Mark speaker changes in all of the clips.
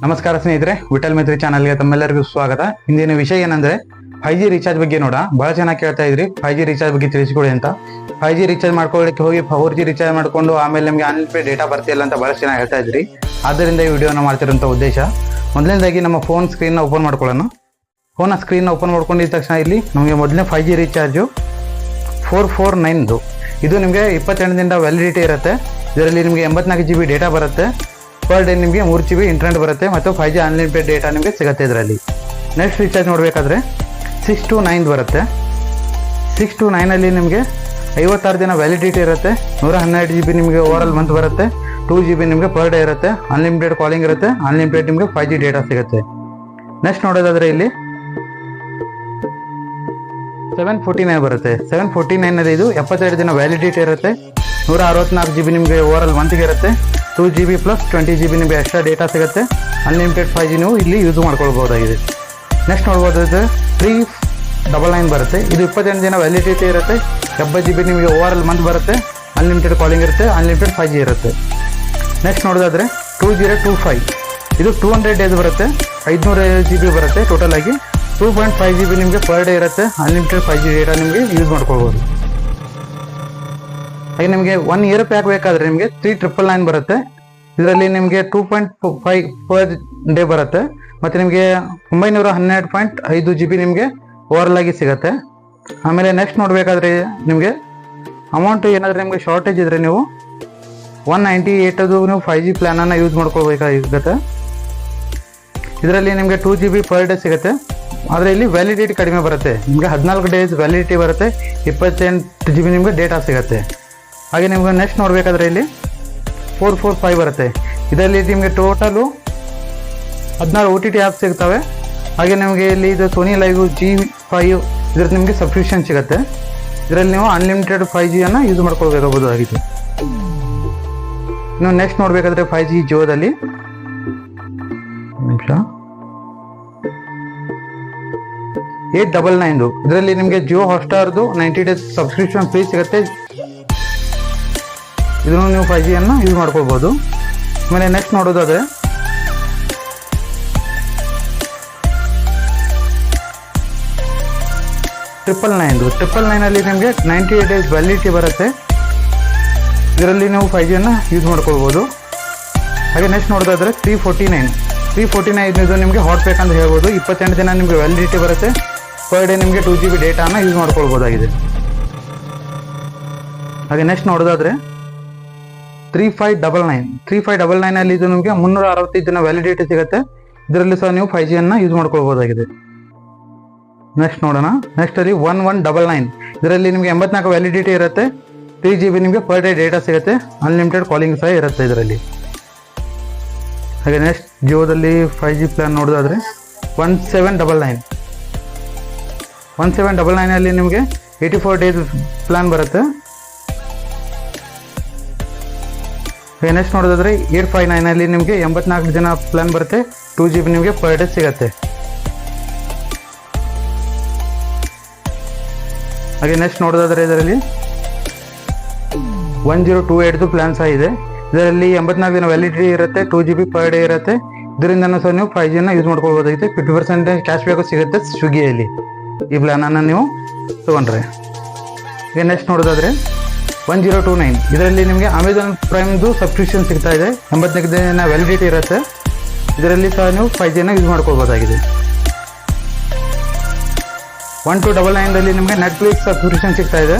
Speaker 1: ನಮಸ್ಕಾರ ಸ್ನೇಹಿತರೆ, ವಿಠಲ್ ಮಿತ್ರಿ ಚಾನಲ್ಗೆ ತಮ್ಮೆಲ್ಲರಿಗೂ ಸ್ವಾಗತ. ಇಂದಿನ ವಿಷಯ ಏನಂದ್ರೆ 5G ರೀಚಾರ್ಜ್ ಬಗ್ಗೆ ನೋಡ. ಬಹಳ ಚೆನ್ನಾಗಿ ಕೇಳ್ತಾ ಇದ್ರಿ 5G ರೀಚಾರ್ಜ್ ಬಗ್ಗೆ ತಿಳಿಸಿಕೊಡಿ ಅಂತ. 5G ರೀಚಾರ್ಜ್ ಮಾಡ್ಕೊಳ್ಳಿಕ್ಕೆ ಹೋಗಿ 4G ರೀಚಾರ್ಜ್ ಮಾಡ್ಕೊಂಡು ಆಮೇಲೆ ನಿಮಗೆ ಅನ್ಲಿಮಿಟೆಡ್ ಡೇಟಾ ಬರ್ತಿಲ್ಲ ಅಂತ ಬಹಳ ಚೆನ್ನಾಗಿ ಹೇಳ್ತಾ ಇದ್ರಿ. ಆದ್ದರಿಂದ ಈ ವಿಡಿಯೋನ ಮಾಡ್ತಿರೋಂಥ ಉದ್ದೇಶ, ಮೊದಲನೇದಾಗಿ ನಮ್ಮ ಫೋನ್ ಸ್ಕ್ರೀನ್ ಓಪನ್ ಮಾಡ್ಕೊಳ್ಳೋಣ. ಫೋನ್ ಸ್ಕ್ರೀನ್ ಓಪನ್ ಮಾಡ್ಕೊಂಡಿದ್ದ ತಕ್ಷಣ ಇಲ್ಲಿ ನಮಗೆ ಮೊದಲನೇ 5G ರೀಚಾರ್ಜು 449 ಇದು ನಿಮಗೆ 28 ದಿನದ ವ್ಯಾಲಿಡಿಟಿ ಇರುತ್ತೆ. ಇದರಲ್ಲಿ ನಿಮಗೆ 84 GB ಡೇಟಾ ಬರುತ್ತೆ. ಪರ್ ಡೇ ನಿಮಗೆ 3 GB ಇಂಟರ್ನೆಟ್ ಬರುತ್ತೆ ಮತ್ತು 5G ಅನ್ಲಿಮಿಟೆಡ್ ಡೇಟಾ ನಿಮಗೆ ಸಿಗುತ್ತೆ ಇದರಲ್ಲಿ. ನೆಕ್ಸ್ಟ್ ರೀಚಾರ್ಜ್ ನೋಡಬೇಕಾದ್ರೆ 629 ಬರುತ್ತೆ. 629 ನಿಮಗೆ 56 ದಿನ ವ್ಯಾಲಿಡಿಟಿ ಇರುತ್ತೆ. 112 GB ನಿಮಗೆ ಓವರಾಲ್ ಮಂತ್ ಬರುತ್ತೆ. 2 GB ನಿಮಗೆ ಪರ್ ಡೇ ಇರುತ್ತೆ. ಅನ್ಲಿಮಿಟೆಡ್ ಕಾಲಿಂಗ್ ಇರುತ್ತೆ. ಅನ್ಲಿಮಿಟೆಡ್ ನಿಮಗೆ 5G ಡೇಟಾ ಸಿಗುತ್ತೆ. ನೆಕ್ಸ್ಟ್ ನೋಡೋದಾದ್ರೆ ಇಲ್ಲಿ 749 ಬರುತ್ತೆ. 749 ಇದು 72 ದಿನ ವ್ಯಾಲಿಡಿಟಿ ಇರುತ್ತೆ. 164 GB ನಿಮಗೆ ಓವರಾಲ್ ಮಂತ್ಗೆ ಇರುತ್ತೆ. 2 GB ಪ್ಲಸ್ 20 GB ನಿಮಗೆ ಎಕ್ಸ್ಟ್ರಾ ಡೇಟಾ ಸಿಗುತ್ತೆ. ಅನ್ಲಿಮಿಟೆಡ್ 5G ನೀವು ಇಲ್ಲಿ ಯೂಸ್ ಮಾಡ್ಕೊಳ್ಬಹುದಾಗಿದೆ. ನೆಕ್ಸ್ಟ್ ನೋಡ್ಬೋದಾದ್ರೆ 399 ಬರುತ್ತೆ. ಇದು 28 ದಿನ ವ್ಯಾಲಿಡಿಟಿ ಇರುತ್ತೆ. 70 GB ನಿಮಗೆ ಓವರಾಲ್ ಮಂತ್ ಬರುತ್ತೆ. ಅನ್ಲಿಮಿಟೆಡ್ ಕಾಲಿಂಗ್ ಇರುತ್ತೆ. ಅನ್ಲಿಮಿಟೆಡ್ 5G ಇರುತ್ತೆ. ನೆಕ್ಸ್ಟ್ ನೋಡೋದಾದ್ರೆ 2025 ಇದು 200 ಡೇಸ್ ಬರುತ್ತೆ. 550 GB ಬರುತ್ತೆ. ಟೋಟಲ್ ಆಗಿ 2.5 GB ನಿಮಗೆ ಪರ್ ಡೇ ಇರುತ್ತೆ. ಅನ್ಲಿಮಿಟೆಡ್ 5G ಡೇಟಾ ನಿಮಗೆ ಯೂಸ್ ಮಾಡ್ಕೊಳ್ಬೋದು. ಹಾಗೆ ನಿಮಗೆ 1 ಇಯರ್ ಪ್ಯಾಕ್ ಬೇಕಾದರೆ ನಿಮಗೆ 3999 ಬರುತ್ತೆ. ಇದರಲ್ಲಿ ನಿಮಗೆ 2.5 ಪರ್ ಡೇ ಬರುತ್ತೆ ಮತ್ತು ನಿಮಗೆ 912.5 GB ನಿಮಗೆ ಓವರಾಲ್ ಆಗಿ ಸಿಗುತ್ತೆ. ಆಮೇಲೆ ನೆಕ್ಸ್ಟ್ ನೋಡಬೇಕಾದ್ರೆ ನಿಮಗೆ ಅಮೌಂಟ್ ಏನಾದರೂ ನಿಮಗೆ ಶಾರ್ಟೇಜ್ ಇದ್ದರೆ ನೀವು 198 ನೀವು 5G ಪ್ಲ್ಯಾನನ್ನು ಯೂಸ್ ಮಾಡ್ಕೊಳ್ಬೇಕಾಗುತ್ತೆ. ಇದರಲ್ಲಿ ನಿಮಗೆ 2 GB ಪರ್ ಡೇ ಸಿಗುತ್ತೆ. ಆದರೆ ಇಲ್ಲಿ ವ್ಯಾಲಿಡಿಟಿ ಕಡಿಮೆ ಬರುತ್ತೆ. ನಿಮಗೆ 14 ಡೇಸ್ ವ್ಯಾಲಿಡಿಟಿ ಬರುತ್ತೆ. 28 GB ನಿಮಗೆ ಡೇಟಾ ಸಿಗುತ್ತೆ. ಹಾಗೆ ನಿಮಗೆ ನೆಕ್ಸ್ಟ್ ನೋಡಬೇಕಾದ್ರೆ ಇಲ್ಲಿ 445 ಬರುತ್ತೆ. ಇದರಲ್ಲಿ ನಿಮಗೆ ಟೋಟಲು 16 OTT ಆ್ಯಪ್ ಸಿಗ್ತವೆ. ಹಾಗೆ ನಿಮಗೆ ಇಲ್ಲಿ ಇದು ಸೋನಿ ಲೈವ್ G5 ಇದ್ರದ್ದು ನಿಮಗೆ ಸಬ್ಸ್ಕ್ರಿಪ್ಷನ್ ಸಿಗುತ್ತೆ. ಇದರಲ್ಲಿ ನೀವು ಅನ್ಲಿಮಿಟೆಡ್ 5Gಯನ್ನು ಯೂಸ್ ಮಾಡ್ಕೊಳ್ಬೇಕಾಗಬಹುದಾಗಿದೆ. ನೀವು ನೆಕ್ಸ್ಟ್ ನೋಡಬೇಕಾದ್ರೆ 5G ಜಿಯೋದಲ್ಲಿ ನಿಮಿಷ 899 ಇದರಲ್ಲಿ ನಿಮಗೆ ಜಿಯೋ ಹಾಟ್ಸ್ಟಾರ್ದು 90 ಡೇಸ್ ಸಬ್ಸ್ಕ್ರಿಪ್ಷನ್ ಫ್ರೀ ಸಿಗುತ್ತೆ. ಇದನ್ನು ನೀವು 5Gಯನ್ನು ಯೂಸ್ ಮಾಡ್ಕೊಳ್ಬೋದು. ಆಮೇಲೆ ನೆಕ್ಸ್ಟ್ ನೋಡೋದಾದರೆ 999 ನಿಮಗೆ 90 ಡೇಸ್ ವ್ಯಾಲಿಡಿಟಿ ಬರುತ್ತೆ. ಇದರಲ್ಲಿ ನೀವು 5Gಯನ್ನು ಯೂಸ್ ಮಾಡ್ಕೊಳ್ಬೋದು. ಹಾಗೆ ನೆಕ್ಸ್ಟ್ ನೋಡೋದಾದರೆ 349 ಇದು ನಿಮಗೆ ಹಾಟ್ ಪ್ಯಾಕ್ ಅಂತ ಹೇಳ್ಬೋದು. 28 ದಿನ ನಿಮಗೆ ವ್ಯಾಲಿಡಿಟಿ ಬರುತ್ತೆ. ಪರ್ ಡೇ ನಿಮಗೆ 2 GB ಡೇಟಾನ ಯೂಸ್ ಮಾಡ್ಕೊಳ್ಬೋದಾಗಿದೆ. ಹಾಗೆ ನೆಕ್ಸ್ಟ್ ನೋಡೋದಾದರೆ 3599 ಇದು ನಿಮಗೆ 365 ದಿನ ವ್ಯಾಲಿಡಿಟಿ ಸಿಗುತ್ತೆ. ಇದರಲ್ಲಿ ಸಹ ನೀವು 5Gಯನ್ನು ಯೂಸ್ ಮಾಡ್ಕೊಳ್ಬೋದಾಗಿದೆ. ನೆಕ್ಸ್ಟ್ ನೋಡೋಣ. ನೆಕ್ಸ್ಟಲ್ಲಿ 1199 ಇದರಲ್ಲಿ ನಿಮಗೆ 84 ವ್ಯಾಲಿಡಿಟಿ ಇರುತ್ತೆ. 3 GB ನಿಮಗೆ ಪರ್ ಡೇ ಡೇಟಾ ಸಿಗುತ್ತೆ. ಅನ್ಲಿಮಿಟೆಡ್ ಕಾಲಿಂಗ್ ಸಹ ಇರುತ್ತೆ ಇದರಲ್ಲಿ. ಹಾಗೆ ನೆಕ್ಸ್ಟ್ ಜಿಯೋದಲ್ಲಿ 5G ಪ್ಲ್ಯಾನ್ ನೋಡೋದಾದರೆ 1799 ನಿಮಗೆ 84 ಡೇಸ್ ಪ್ಲ್ಯಾನ್ ಬರುತ್ತೆ. ಹಾಗೆ ನೆಕ್ಸ್ಟ್ ನೋಡೋದಾದರೆ 859 ನಿಮಗೆ 84 ದಿನ ಪ್ಲ್ಯಾನ್ ಬರುತ್ತೆ. 2 GB ನಿಮಗೆ ಪರ್ ಡೇ ಸಿಗುತ್ತೆ. ಹಾಗೆ ನೆಕ್ಸ್ಟ್ ನೋಡೋದಾದರೆ ಇದರಲ್ಲಿ 1028 ಪ್ಲ್ಯಾನ್ ಸಹ ಇದೆ. ಇದರಲ್ಲಿ 84 ದಿನ ವ್ಯಾಲಿಡಿಟಿ ಇರುತ್ತೆ. 2 GB ಪರ್ ಡೇ ಇರುತ್ತೆ. ಇದರಿಂದ ಸಹ ನೀವು 5Gಯನ್ನು ಯೂಸ್ ಮಾಡ್ಕೊಳ್ಬೋದಾಗಿದೆ. 50% ಕ್ಯಾಶ್ ಬ್ಯಾಕು ಸಿಗುತ್ತೆ ಸ್ವಿಗ್ಗಿಯಲ್ಲಿ ಈ ಪ್ಲ್ಯಾನನ್ನು ನೀವು ತೊಗೊಂಡ್ರೆ. ಈಗ ನೆಕ್ಸ್ಟ್ ನೋಡೋದಾದರೆ 1029 ಇದರಲ್ಲಿ ನಿಮಗೆ ಅಮೆಝಾನ್ ಪ್ರೈಮ್ದು ಸಬ್ಸ್ಕ್ರಿಪ್ಷನ್ ಸಿಗ್ತಾ ಇದೆ. 84 ದಿನ ವ್ಯಾಲಿಡಿಟಿ ಇರುತ್ತೆ. ಇದರಲ್ಲಿ ಸಹ ನೀವು 5Gಯನ್ನು ಯೂಸ್ ಮಾಡ್ಕೊಳ್ಬೋದಾಗಿದೆ. 1299 ನಿಮಗೆ ನೆಟ್ಫ್ಲಿಕ್ಸ್ ಸಬ್ಸ್ಕ್ರಿಪ್ಷನ್ ಸಿಗ್ತಾ ಇದೆ.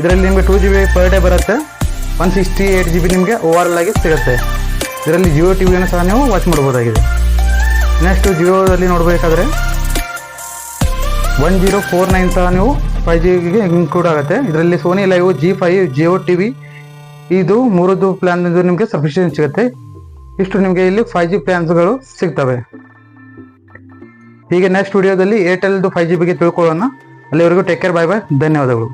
Speaker 1: ಇದರಲ್ಲಿ ನಿಮಗೆ 2 GB ಪರ್ ಡೇ ಬರುತ್ತೆ. 168 GB ನಿಮಗೆ ಓವರಾಲ್ ಆಗಿ ಸಿಗುತ್ತೆ. ಇದರಲ್ಲಿ ಜಿಯೋ ಟಿವಿಯನ್ನು ಸಹ ನೀವು ವಾಚ್ ಮಾಡ್ಬೋದಾಗಿದೆ. ನೆಕ್ಸ್ಟ್ ಜಿಯೋದಲ್ಲಿ ನೋಡಬೇಕಾದ್ರೆ 1049 ಸಹ ನೀವು 5Gಗೆ ಇನ್ಕ್ಲೂಡ್ ಆಗುತ್ತೆ. ಇದರಲ್ಲಿ Sony live G5 Jio TV ಇದು 3 ಪ್ಲ್ಯಾನ್ ನಿಮಗೆ ಸಬ್ಸ್ಕ್ರಿಪ್ಷನ್ ಸಿಗುತ್ತೆ. ಇಷ್ಟು ನಿಮಗೆ ಇಲ್ಲಿ 5G ಪ್ಲ್ಯಾನ್ಸ್ಗಳು ಸಿಗ್ತವೆ. ಹೀಗೆ ನೆಕ್ಸ್ಟ್ ವಿಡಿಯೋದಲ್ಲಿ ಏರ್ಟೆಲ್ದು 5G ಬಗ್ಗೆ ತಿಳ್ಕೊಳ್ಳೋಣ. ಅಲ್ಲಿವರೆಗೂ ಟೇಕ್ ಕೇರ್, ಬಾಯ್ ಬಾಯ್, ಧನ್ಯವಾದಗಳು.